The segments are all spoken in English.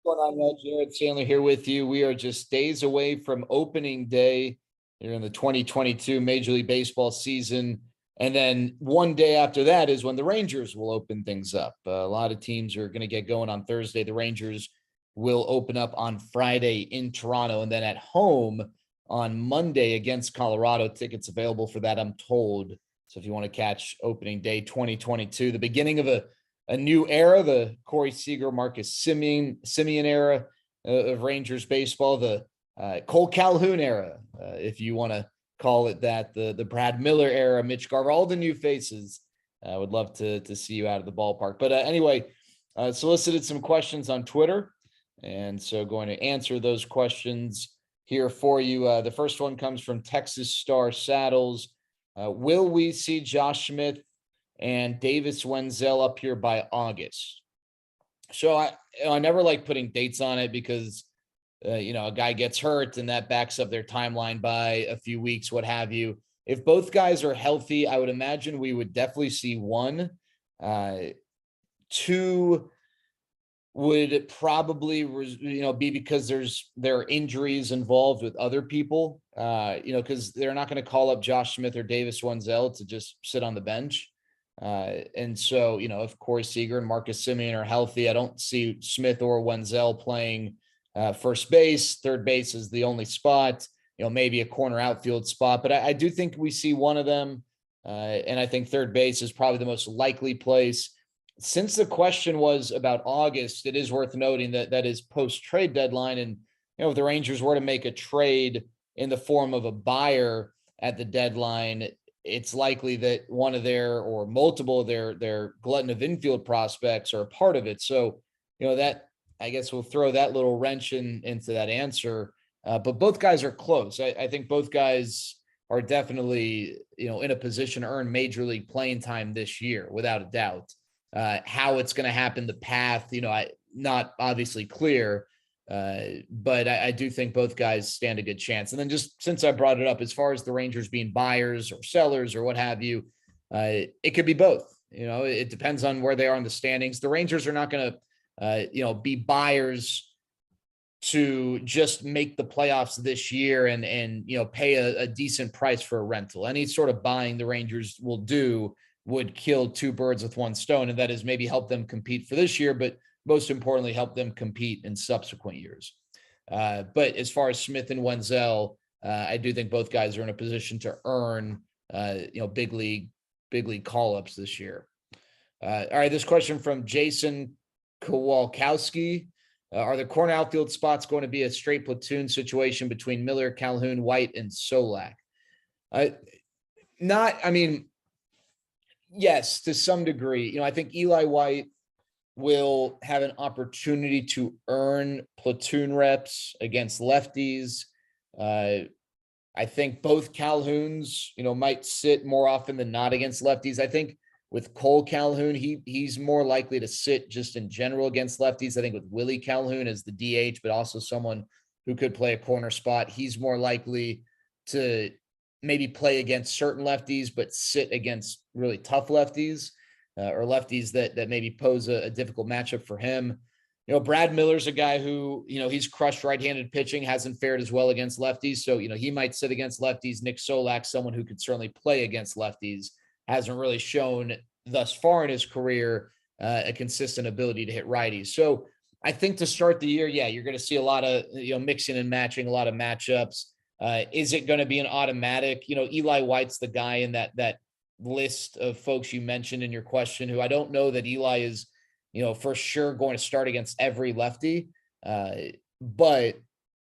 What's going on, Jared Sandler here with you. We are just days away from opening day here in the 2022 Major League Baseball season. And then one day after that is when the Rangers will open things up. A lot of teams are going to get going on Thursday. The Rangers will open up on Friday in Toronto, and then at home on Monday against Colorado. Tickets available for that, I'm told. So if you want to catch opening day 2022, the beginning of a new era, the Corey Seager, Marcus Semien era of Rangers baseball, the Cole Calhoun era, if you want to call it that, the Brad Miller era, Mitch Garver, all the new faces. I would love to see you out of the ballpark. But anyway, solicited some questions on Twitter, and so going to answer those questions here for you. The first one comes from Texas Star Saddles. Will we see Josh Smith and Davis Wenzel up here by August? So I never like putting dates on it because, a guy gets hurt and that backs up their timeline by a few weeks, what have you. If both guys are healthy, I would imagine we would definitely see one. Two would probably, be because there are injuries involved with other people, because they're not going to call up Josh Smith or Davis Wenzel to just sit on the bench. And so, if Corey Seager and Marcus Semien are healthy, I don't see Smith or Wenzel playing first base. Third base is the only spot, maybe a corner outfield spot, but I do think we see one of them. And I think third base is probably the most likely place. Since the question was about August, it is worth noting that is post-trade deadline. And, if the Rangers were to make a trade in the form of a buyer at the deadline, it's likely that one of their or multiple of their glutton of infield prospects are a part of it. So, that, I guess we'll throw that little wrench into that answer. But both guys are close. I think both guys are definitely, in a position to earn major league playing time this year, without a doubt. How it's going to happen, the path, not obviously clear, but I do think both guys stand a good chance. And then just since I brought it up, as far as the Rangers being buyers or sellers or what have you, it could be both. It depends on where they are in the standings. The Rangers are not going to, be buyers to just make the playoffs this year and pay a decent price for a rental. Any sort of buying the Rangers will do would kill two birds with one stone, and that is maybe help them compete for this year, but most importantly, help them compete in subsequent years. But as far as Smith and Wenzel, I do think both guys are in a position to earn, big league call-ups this year. All right, this question from Jason Kowalkowski. Are the corner outfield spots going to be a straight platoon situation between Miller, Calhoun, White, and Solak? Yes, to some degree. I think Eli White will have an opportunity to earn platoon reps against lefties. I think both Calhouns, might sit more often than not against lefties. I think with Cole Calhoun, he's more likely to sit just in general against lefties. I think with Willie Calhoun as the DH, but also someone who could play a corner spot, he's more likely to maybe play against certain lefties, but sit against really tough lefties or lefties that maybe pose a difficult matchup for him. Brad Miller's a guy who, he's crushed right-handed pitching, hasn't fared as well against lefties. So, he might sit against lefties. Nick Solak, someone who could certainly play against lefties, hasn't really shown thus far in his career a consistent ability to hit righties. So I think to start the year, you're going to see a lot of, mixing and matching, a lot of matchups. Is it going to be an automatic? Eli White's the guy in that list of folks you mentioned in your question, who I don't know that Eli is, for sure going to start against every lefty, but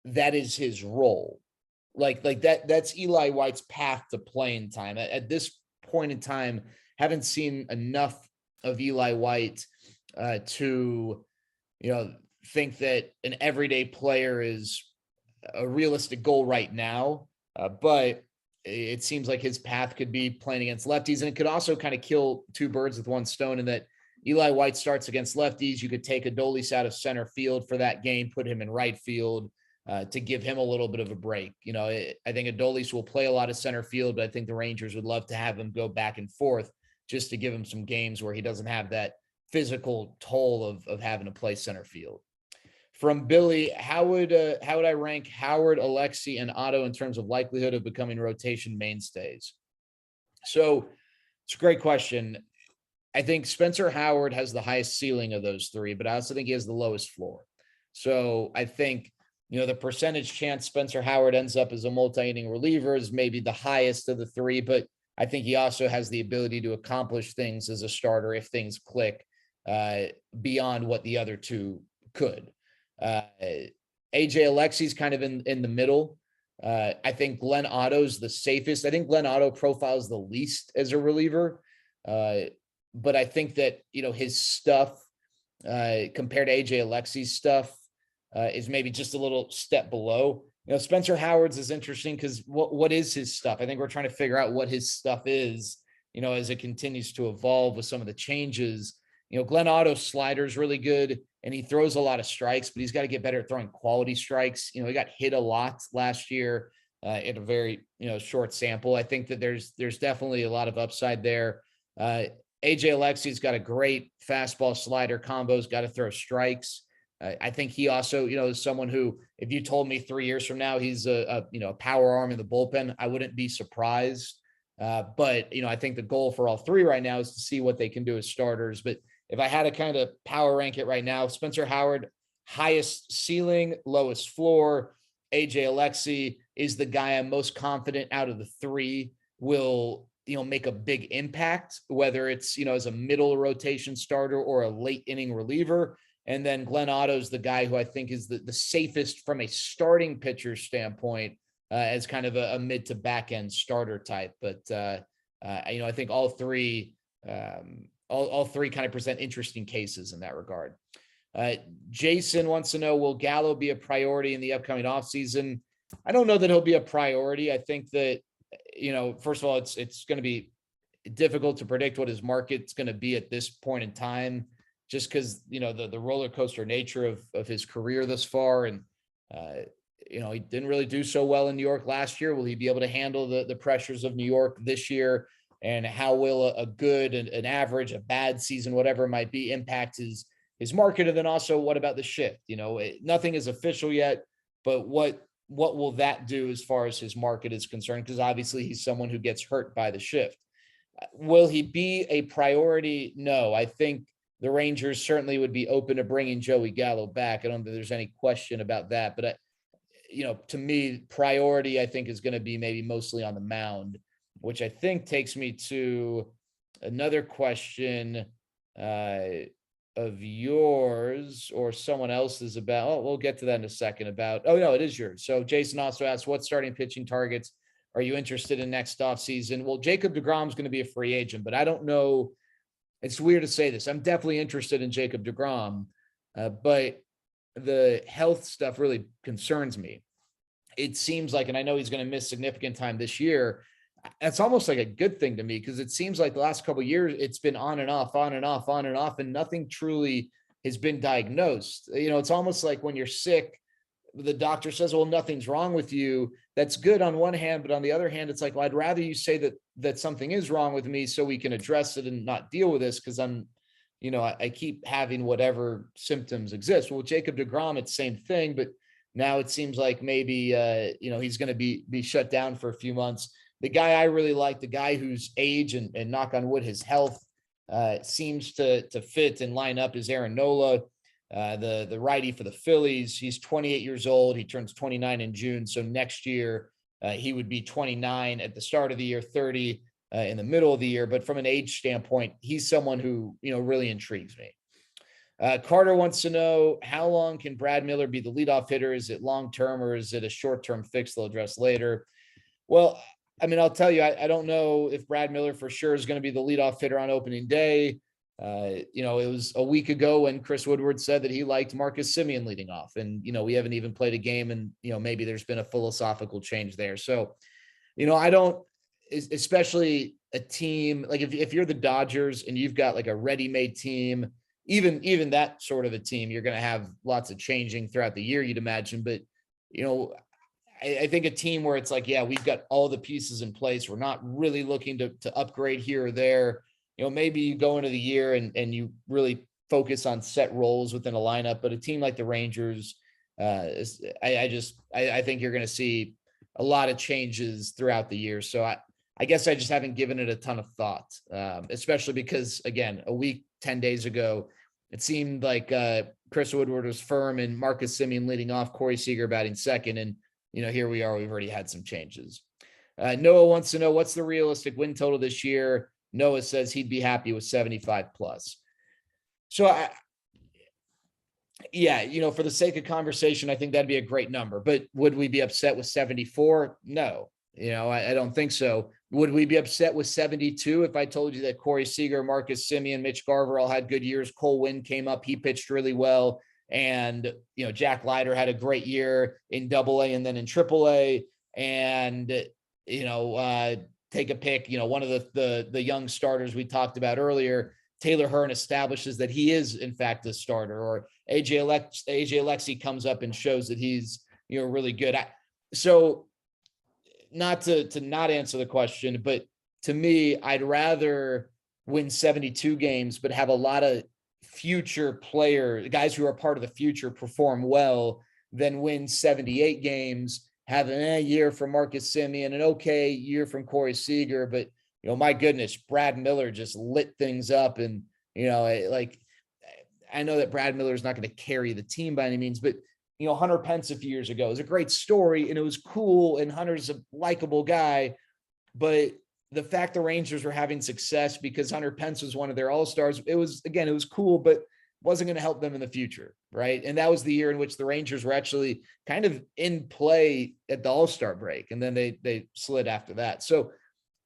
that is his role. Like that's Eli White's path to playing time. At this point in time, haven't seen enough of Eli White to, think that an everyday player is a realistic goal right now, but it seems like his path could be playing against lefties, and it could also kind of kill two birds with one stone in that Eli White starts against lefties. You could take Adolis out of center field for that game, put him in right field to give him a little bit of a break. I think Adolis will play a lot of center field, but I think the Rangers would love to have him go back and forth just to give him some games where he doesn't have that physical toll of having to play center field. From Billy, how would I rank Howard, Alexi, and Otto in terms of likelihood of becoming rotation mainstays? So it's a great question. I think Spencer Howard has the highest ceiling of those three, but I also think he has the lowest floor. So I think, the percentage chance Spencer Howard ends up as a multi-inning reliever is maybe the highest of the three, but I think he also has the ability to accomplish things as a starter if things click beyond what the other two could. AJ Alexi's kind of in the middle. I think Glenn Otto's the safest. I think Glenn Otto profiles the least as a reliever. But I think that, his stuff compared to AJ Alexi's stuff is maybe just a little step below. Spencer Howard's is interesting because what is his stuff? I think we're trying to figure out what his stuff is, as it continues to evolve with some of the changes. Glenn Otto's slider is really good and he throws a lot of strikes, but he's got to get better at throwing quality strikes. He got hit a lot last year in a very, short sample. I think that there's definitely a lot of upside there. AJ Alexi's got a great fastball slider combo. He's got to throw strikes. I think he also, is someone who, if you told me 3 years from now, he's a power arm in the bullpen, I wouldn't be surprised. But, I think the goal for all three right now is to see what they can do as starters. But if I had to kind of power rank it right now, Spencer Howard, highest ceiling, lowest floor. AJ Alexi is the guy I'm most confident out of the three will, make a big impact, whether it's, as a middle rotation starter or a late inning reliever. And then Glenn Otto's the guy who I think is the safest from a starting pitcher standpoint as kind of a mid to back end starter type. But, I think all three kind of present interesting cases in that regard. Jason wants to know, will Gallo be a priority in the upcoming offseason? I don't know that he'll be a priority. I think that, first of all, it's going to be difficult to predict what his market's going to be at this point in time, just because, the roller coaster nature of his career thus far. And, he didn't really do so well in New York last year. Will he be able to handle the pressures of New York this year? And how will a good, an average, a bad season, whatever it might be, impact his market? And then also, what about the shift? Nothing is official yet, but what will that do as far as his market is concerned? Because obviously he's someone who gets hurt by the shift. Will he be a priority? No, I think the Rangers certainly would be open to bringing Joey Gallo back. I don't think there's any question about that. But, to me, priority, I think, is going to be maybe mostly on the mound, which I think takes me to another question of yours or someone else's about, we'll get to that in a second about, no, it is yours. So Jason also asked, what starting pitching targets are you interested in next offseason? Well, Jacob deGrom is going to be a free agent, but I don't know. It's weird to say this. I'm definitely interested in Jacob deGrom, but the health stuff really concerns me. It seems like, and I know he's going to miss significant time this year. That's almost like a good thing to me because it seems like the last couple of years it's been on and off, on and off, on and off, and nothing truly has been diagnosed. It's almost like when you're sick, the doctor says, well, nothing's wrong with you. That's good on one hand, but on the other hand, it's like, well, I'd rather you say that something is wrong with me so we can address it and not deal with this because I keep having whatever symptoms exist. Well, Jacob deGrom, it's the same thing, but now it seems like maybe he's going to be shut down for a few months. The guy I really like, the guy whose age and knock on wood, his health seems to fit and line up, is Aaron Nola, the righty for the Phillies. He's 28 years old. He turns 29 in June. So next year he would be 29 at the start of the year, 30 in the middle of the year. But from an age standpoint, he's someone who, really intrigues me. Carter wants to know, how long can Brad Miller be the leadoff hitter? Is it long-term or is it a short-term fix they'll address later? Well, I'll tell you, I don't know if Brad Miller for sure is going to be the leadoff hitter on opening day. It was a week ago when Chris Woodward said that he liked Marcus Semien leading off. And, we haven't even played a game and, maybe there's been a philosophical change there. So, I don't, especially a team, like if you're the Dodgers and you've got like a ready-made team, even that sort of a team, you're going to have lots of changing throughout the year, you'd imagine. But, I think a team where it's like, yeah, we've got all the pieces in place. We're not really looking to upgrade here or there. Maybe you go into the year and you really focus on set roles within a lineup, but a team like the Rangers, I think you're going to see a lot of changes throughout the year. So I guess I just haven't given it a ton of thought, especially because, again, a week, 10 days ago, it seemed like Chris Woodward was firm and Marcus Semien leading off, Corey Seager batting second. And, here we are. We've already had some changes. Noah wants to know, what's the realistic win total this year? Noah says he'd be happy with 75 plus. So for the sake of conversation, I think that'd be a great number, but would we be upset with 74? No, I don't think so. Would we be upset with 72 if I told you that Corey Seager, Marcus Semien, Mitch Garver all had good years? Cole Winn came up, he pitched really well. And, Jack Leiter had a great year in AA and then in AAA. And, take a pick, one of the young starters we talked about earlier, Taylor Hearn establishes that he is in fact a starter, or AJ Alexy comes up and shows that he's, really good. So not to not answer the question, but to me, I'd rather win 72 games, but have a lot of future players, guys who are part of the future, perform well, than win 78 games, have a year from Marcus Semien, an okay year from Corey Seager, but my goodness, Brad Miller just lit things up. And, I know that Brad Miller is not going to carry the team by any means, but, Hunter Pence a few years ago is a great story and it was cool. And Hunter's a likable guy, but the fact the Rangers were having success because Hunter Pence was one of their all-stars, it was cool, but wasn't going to help them in the future. Right. And that was the year in which the Rangers were actually kind of in play at the All-Star break. And then they slid after that. So,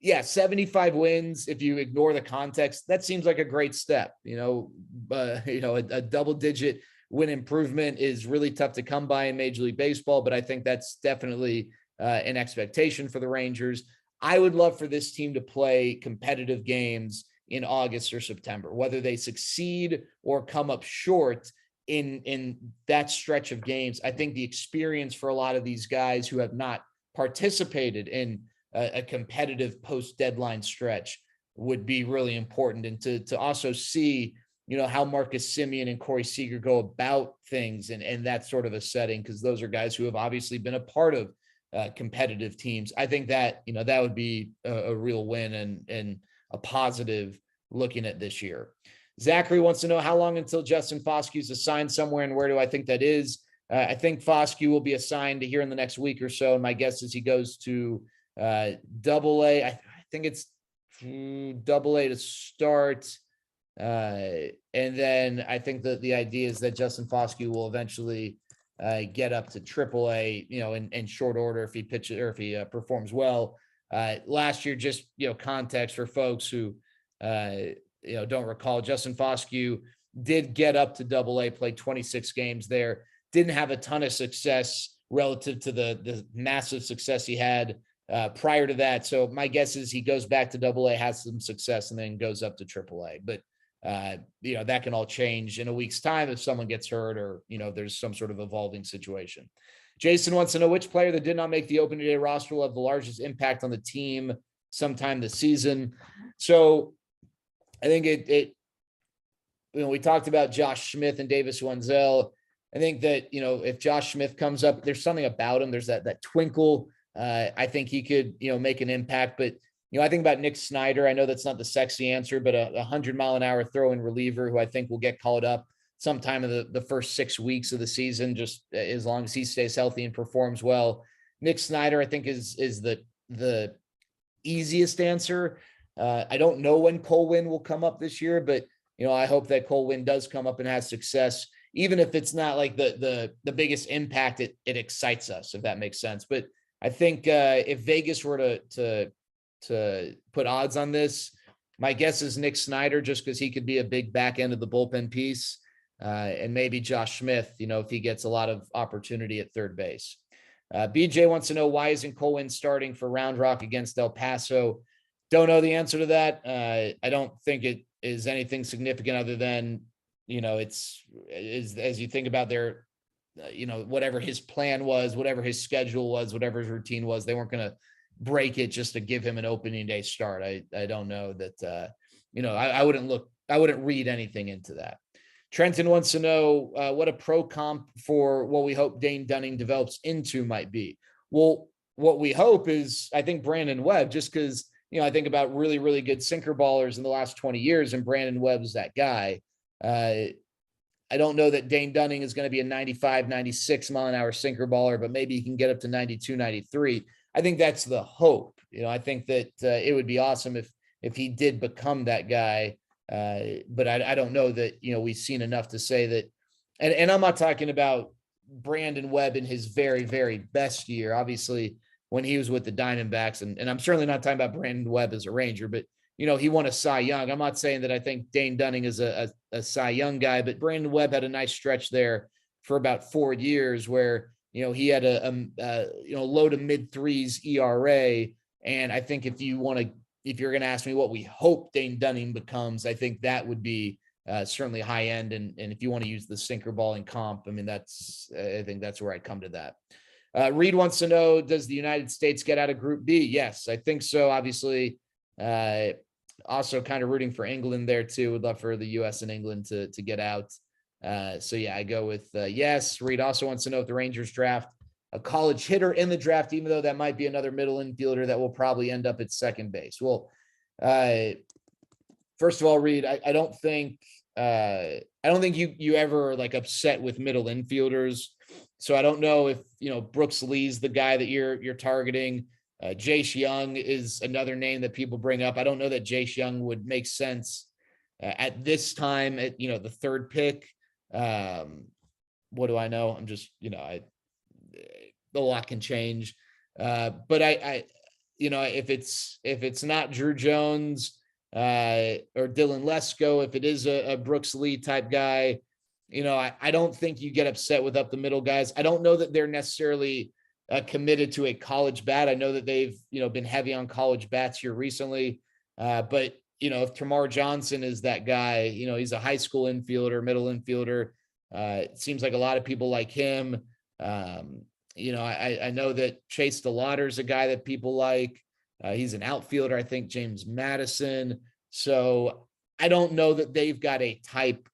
75 wins. If you ignore the context, that seems like a great step. A double-digit win improvement is really tough to come by in Major League Baseball, but I think that's definitely an expectation for the Rangers. I would love for this team to play competitive games in August or September, whether they succeed or come up short in that stretch of games. I think the experience for a lot of these guys who have not participated in a competitive post-deadline stretch would be really important. And to also see, how Marcus Semien and Corey Seager go about things and that sort of a setting, because those are guys who have obviously been a part of competitive teams. I think that, that would be a real win and a positive looking at this year. Zachary wants to know, how long until Justin Foscue is assigned somewhere, and where do I think that is? I think Foscue will be assigned here in the next week or so. And my guess is he goes to AA. I think it's AA to start. And then I think that the idea is that Justin Foscue will eventually get up to AAA, in short order if he pitches or if he performs well. Last year, just, context for folks who, don't recall, Justin Foscue did get up to AA, played 26 games there, didn't have a ton of success relative to the massive success he had prior to that. So my guess is he goes back to AA, has some success, and then goes up to AAA. But, that can all change in a week's time if someone gets hurt or, there's some sort of evolving situation. Jason wants to know, which player that did not make the opening day roster will have the largest impact on the team sometime this season. So I think we talked about Josh Smith and Davis Wenzel. I think that, if Josh Smith comes up, there's something about him. There's that twinkle. I think he could, make an impact. But, I think about Nick Snyder. I know that's not the sexy answer, but a 100-mile-an-hour throw-in reliever who I think will get called up sometime in the first 6 weeks of the season, just as long as he stays healthy and performs well. Nick Snyder, I think, is the easiest answer. I don't know when Cole Winn will come up this year, but, I hope that Cole Winn does come up and has success, even if it's not like the biggest impact. It excites us, if that makes sense. But I think if Vegas were to put odds on this, my guess is Nick Snyder, just because he could be a big back end of the bullpen piece, and maybe Josh Smith, if he gets a lot of opportunity at third base. BJ wants to know, why isn't Cole Winn starting for Round Rock against El Paso? Don't know the answer to that. I don't think it is anything significant other than, it's as you think about their, whatever his plan was, whatever his schedule was, whatever his routine was, they weren't going to break it just to give him an opening day start. I don't know that, I wouldn't read anything into that. Trenton wants to know what a pro comp for what we hope Dane Dunning develops into might be. Well, what we hope is, I think Brandon Webb, just because, I think about really, really good sinker ballers in the last 20 years, and Brandon Webb's that guy. I don't know that Dane Dunning is going to be a 95, 96 mile an hour sinker baller, but maybe he can get up to 92, 93. I think that's the hope. I think that it would be awesome if he did become that guy. But I don't know that, we've seen enough to say that. And I'm not talking about Brandon Webb in his very, very best year. Obviously, when he was with the Diamondbacks, and I'm certainly not talking about Brandon Webb as a Ranger, but he won a Cy Young. I'm not saying that I think Dane Dunning is a Cy Young guy, but Brandon Webb had a nice stretch there for about 4 years where, he had a low to mid threes ERA. And I think if you're going to ask me what we hope Dane Dunning becomes, I think that would be certainly high end. And if you want to use the sinker ball in comp, I think that's where I'd come to that. Reed wants to know, does the United States get out of Group B? Yes, I think so. Obviously, also kind of rooting for England there too. Would love for the US and England to get out. So yeah, I go with yes. Reed also wants to know if the Rangers draft a college hitter in the draft, even though that might be another middle infielder that will probably end up at second base. Well, first of all, Reed, I don't think you ever like upset with middle infielders. So I don't know if, Brooks Lee's the guy that you're targeting. Jace Young is another name that people bring up. I don't know that Jace Young would make sense at this time at, the third pick. What do I know? I'm just, a lot can change. But if it's not Drew Jones or Dylan Lesko, if it is a Brooks Lee type guy, I don't think you get upset with up the middle guys. I don't know that they're necessarily committed to a college bat. I know that they've, been heavy on college bats here recently. But, if Tamar Johnson is that guy, he's a high school infielder, middle infielder. It seems like a lot of people like him. I know that Chase DeLauder is a guy that people like. He's an outfielder, I think, James Madison. So I don't know that they've got a type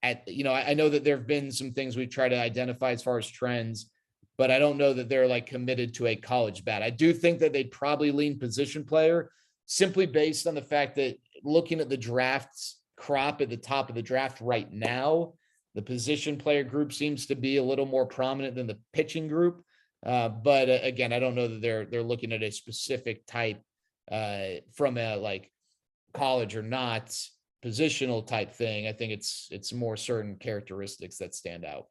I know that there have been some things we've tried to identify as far as trends, but I don't know that they're like committed to a college bat. I do think that they'd probably lean position player simply based on the fact that looking at the drafts crop at the top of the draft right now, the position player group seems to be a little more prominent than the pitching group. But again, I don't know that they're looking at a specific type from a like college or not positional type thing. I think it's more certain characteristics that stand out.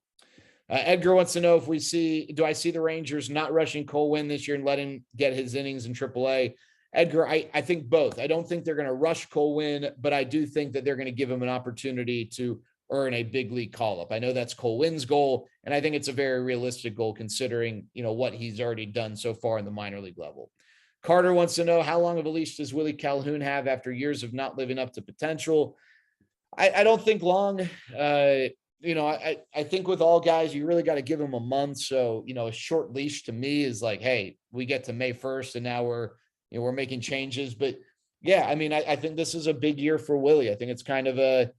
Edgar wants to know do I see the Rangers not rushing Cole Winn this year and let him get his innings in AAA? Edgar, I think both. I don't think they're going to rush Cole Winn, but I do think that they're going to give him an opportunity to earn a big league call-up. I know that's Cole Winn's goal, and I think it's a very realistic goal considering, what he's already done so far in the minor league level. Carter wants to know, how long of a leash does Willie Calhoun have after years of not living up to potential? I don't think long. I think with all guys, you really got to give them a month. So, a short leash to me is like, hey, we get to May 1st and now we're making changes. But yeah, I think this is a big year for Willie. I think it's kind of a,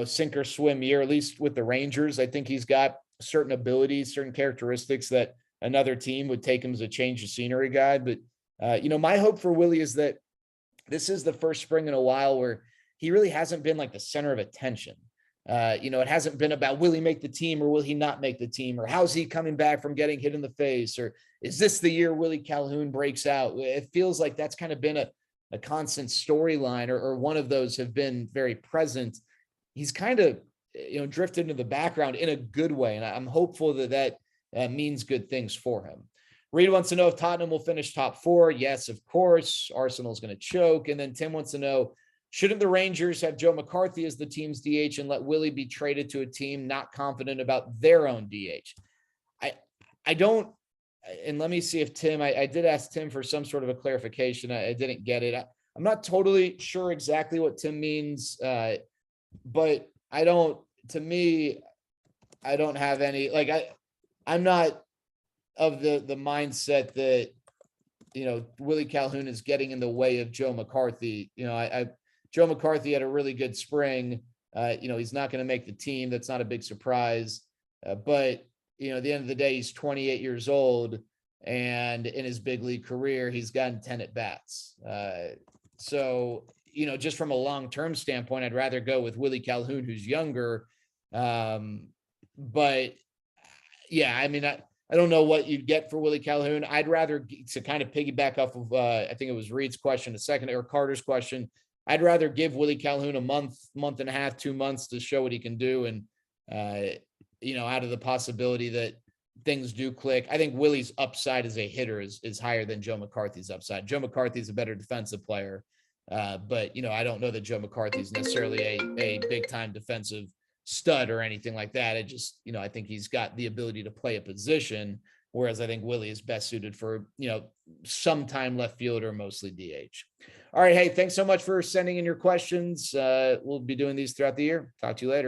sink or swim year, at least with the Rangers. I think he's got certain abilities, certain characteristics that another team would take him as a change of scenery guy. But, my hope for Willie is that this is the first spring in a while where he really hasn't been like the center of attention. It hasn't been about will he make the team or will he not make the team, or how's he coming back from getting hit in the face, or is this the year Willie Calhoun breaks out? It feels like that's kind of been a constant storyline, or one of those have been very present. He's kind of, drifted into the background in a good way. And I'm hopeful that means good things for him. Reed wants to know if Tottenham will finish top 4. Yes, of course. Arsenal's going to choke. And then Tim wants to know, shouldn't the Rangers have Joe McCarthy as the team's DH and let Willie be traded to a team not confident about their own DH? I don't, and let me see if Tim, I did ask Tim for some sort of a clarification. I didn't get it. I'm not totally sure exactly what Tim means, but I don't have any, I'm not of the mindset that, Willie Calhoun is getting in the way of Joe McCarthy. Joe McCarthy had a really good spring. He's not going to make the team. That's not a big surprise. But at the end of the day, he's 28 years old, and in his big league career, he's gotten 10 at bats. So, just from a long-term standpoint, I'd rather go with Willie Calhoun, who's younger. But yeah, I mean, I don't know what you'd get for Willie Calhoun. I'd rather, to kind of piggyback off of, I think it was Reed's question a second, or Carter's question, I'd rather give Willie Calhoun a month and a half, 2 months to show what he can do. And, out of the possibility that things do click, I think Willie's upside as a hitter is higher than Joe McCarthy's upside. Joe McCarthy's a better defensive player. But, I don't know that Joe McCarthy's necessarily a big time defensive stud or anything like that. It just, I think he's got the ability to play a position, whereas I think Willie is best suited for, sometime left field or mostly DH. All right. Hey, thanks so much for sending in your questions. We'll be doing these throughout the year. Talk to you later.